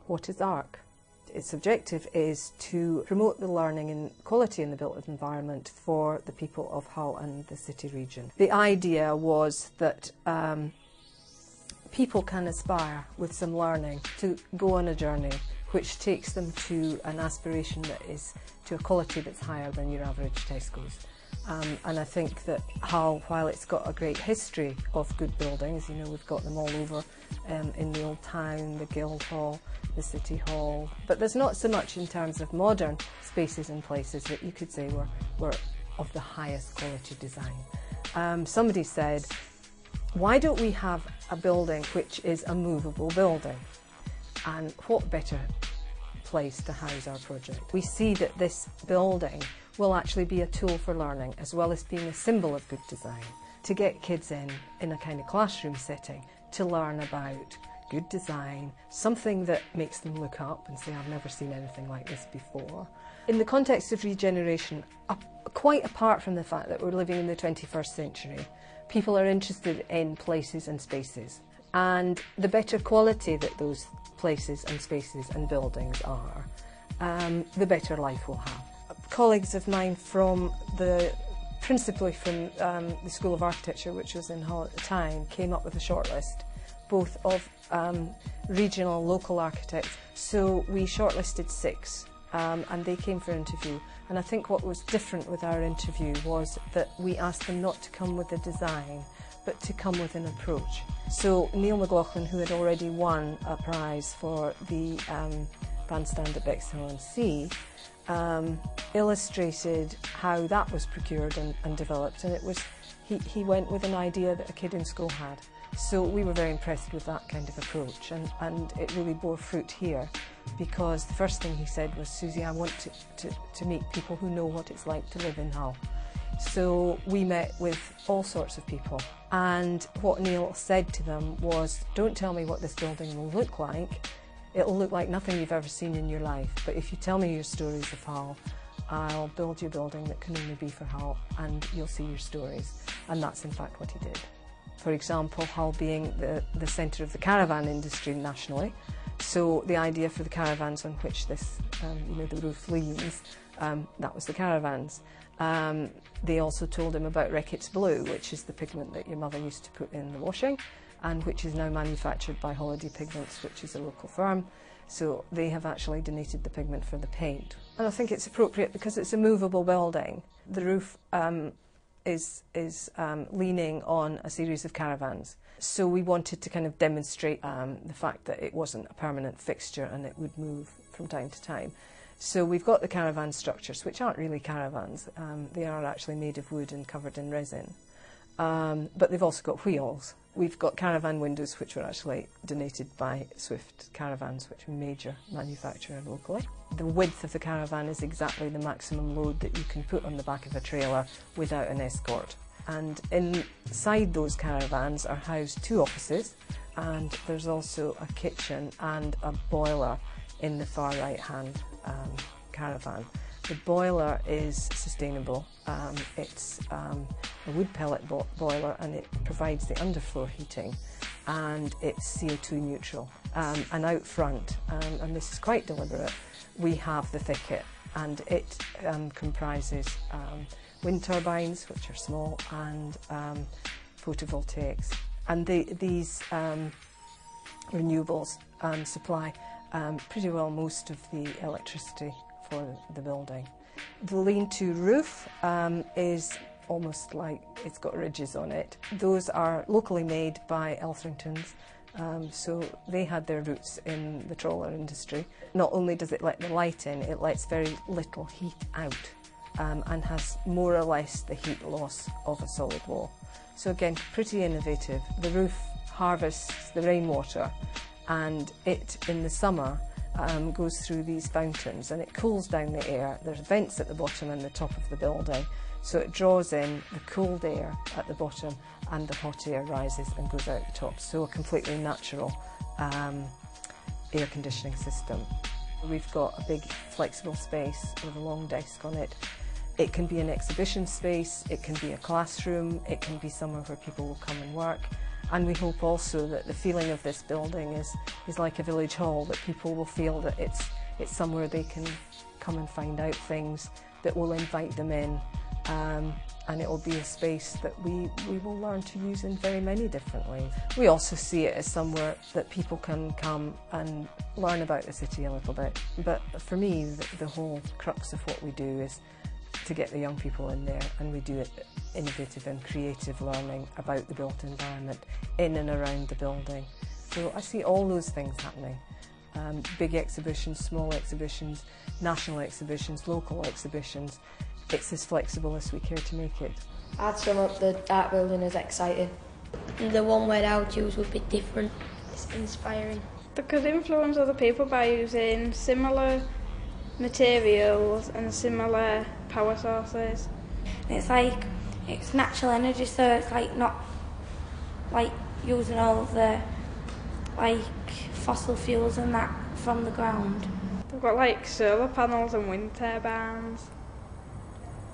what is ARC? Its objective is to promote the learning and quality in the built environment for the people of Hull and the city region. The idea was that people can aspire with some learning to go on a journey which takes them to an aspiration that is to a quality that's higher than your average Tesco's. And I think that Hull, while it's got a great history of good buildings, you know, we've got them all over in the Old Town, the Guildhall, the City Hall, but there's not so much in terms of modern spaces and places that you could say were of the highest quality design. Somebody said, why don't we have a building which is a movable building? And what better place to house our project? We see that this building will actually be a tool for learning as well as being a symbol of good design, to get kids in a kind of classroom setting to learn about good design, something that makes them look up and say, I've never seen anything like this before. In the context of regeneration, quite apart from the fact that we're living in the 21st century, people are interested in places and spaces, and the better quality that those places and spaces and buildings are, the better life we'll have. Colleagues of mine principally from the School of Architecture, which was in Hull at the time, came up with a shortlist, both of regional, local architects. So we shortlisted 6 and they came for interview. And I think what was different with our interview was that we asked them not to come with a design, but to come with an approach. So Neil McLaughlin, who had already won a prize for the bandstand at Bexhill-on-Sea, illustrated how that was procured and developed, and it was he went with an idea that a kid in school had. So we were very impressed with that kind of approach, and it really bore fruit here, because the first thing he said was, Susie, I want to meet people who know what it's like to live in Hull. So we met with all sorts of people, and what Neil said to them was, don't tell me what this building will look like. It'll look like nothing you've ever seen in your life, but if you tell me your stories of Hull, I'll build you a building that can only be for Hull, and you'll see your stories. And that's in fact what he did. For example, Hull being the centre of the caravan industry nationally, so the idea for the caravans on which this, the roof leans, that was the caravans. They also told him about Reckitt's Blue, which is the pigment that your mother used to put in the washing, and which is now manufactured by Holiday Pigments, which is a local firm. So they have actually donated the pigment for the paint. And I think it's appropriate because it's a movable building. The roof is leaning on a series of caravans. So we wanted to kind of demonstrate the fact that it wasn't a permanent fixture and it would move from time to time. So we've got the caravan structures, which aren't really caravans. They are actually made of wood and covered in resin. But they've also got wheels. We've got caravan windows, which were actually donated by Swift Caravans, which are a major manufacturer locally. The width of the caravan is exactly the maximum load that you can put on the back of a trailer without an escort. And inside those caravans are housed 2 offices, and there's also a kitchen and a boiler in the far right-hand caravan. The boiler is sustainable. It's a wood pellet boiler, and it provides the underfloor heating, and it's CO2 neutral. And out front, and this is quite deliberate, we have the thicket, and it comprises wind turbines, which are small, and photovoltaics. And these renewables supply pretty well most of the electricity for the building. The lean-to roof is almost like it's got ridges on it. Those are locally made by Elthringtons, so they had their roots in the trawler industry. Not only does it let the light in, it lets very little heat out, and has more or less the heat loss of a solid wall. So again, pretty innovative. The roof harvests the rainwater, and it, in the summer, goes through these fountains, and it cools down the air. There's vents at the bottom and the top of the building, so it draws in the cold air at the bottom, and the hot air rises and goes out the top. So a completely natural air conditioning system. We've got a big flexible space with a long desk on it. It can be an exhibition space, it can be a classroom, it can be somewhere where people will come and work. And we hope also that the feeling of this building is like a village hall, that people will feel that it's somewhere they can come and find out things, that will invite them in, and it will be a space that we will learn to use in very many different ways. We also see it as somewhere that people can come and learn about the city a little bit. But for me, the whole crux of what we do is to get the young people in there, and we do it innovative and creative learning about the built environment in and around the building. So I see all those things happening. Big exhibitions, small exhibitions, national exhibitions, local exhibitions. It's as flexible as we care to make it. I'd sum up the art building as exciting. The one word I would use would be different. It's inspiring. They could influence other people by using similar materials and similar power sources. It's natural energy, so it's like not like using all of the fossil fuels and that from the ground. They've got like solar panels and wind turbines,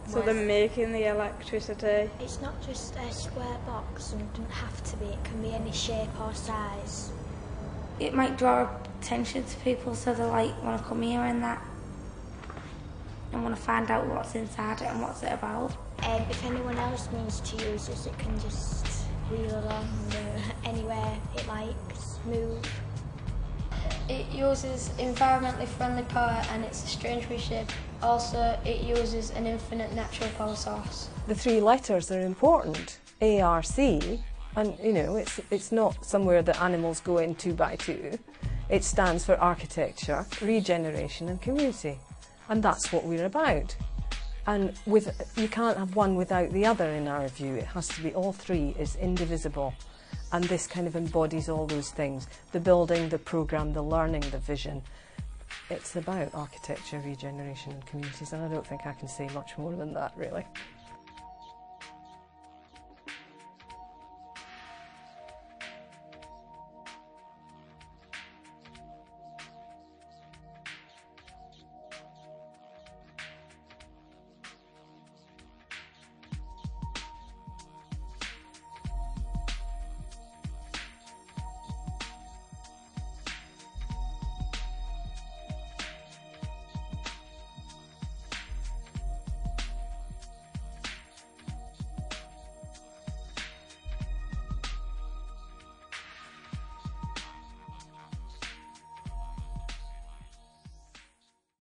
so they're making the electricity. It's not just a square box, and it doesn't have to be, it can be any shape or size. It might draw attention to people, so they want to come here and that, and want to find out what's inside it and what's it about. If anyone else needs to use this, it can just wheel along anywhere it likes, move. It uses environmentally friendly power, and it's a strangely shaped. Also, it uses an infinite natural power source. The three letters are important, ARC, and you know, it's not somewhere that animals go in 2 by 2. It stands for architecture, regeneration and community, and that's what we're about. And you can't have one without the other in our view. It has to be all three is indivisible. And this kind of embodies all those things. The building, the programme, the learning, the vision. It's about architecture, regeneration and communities, and I don't think I can say much more than that, really.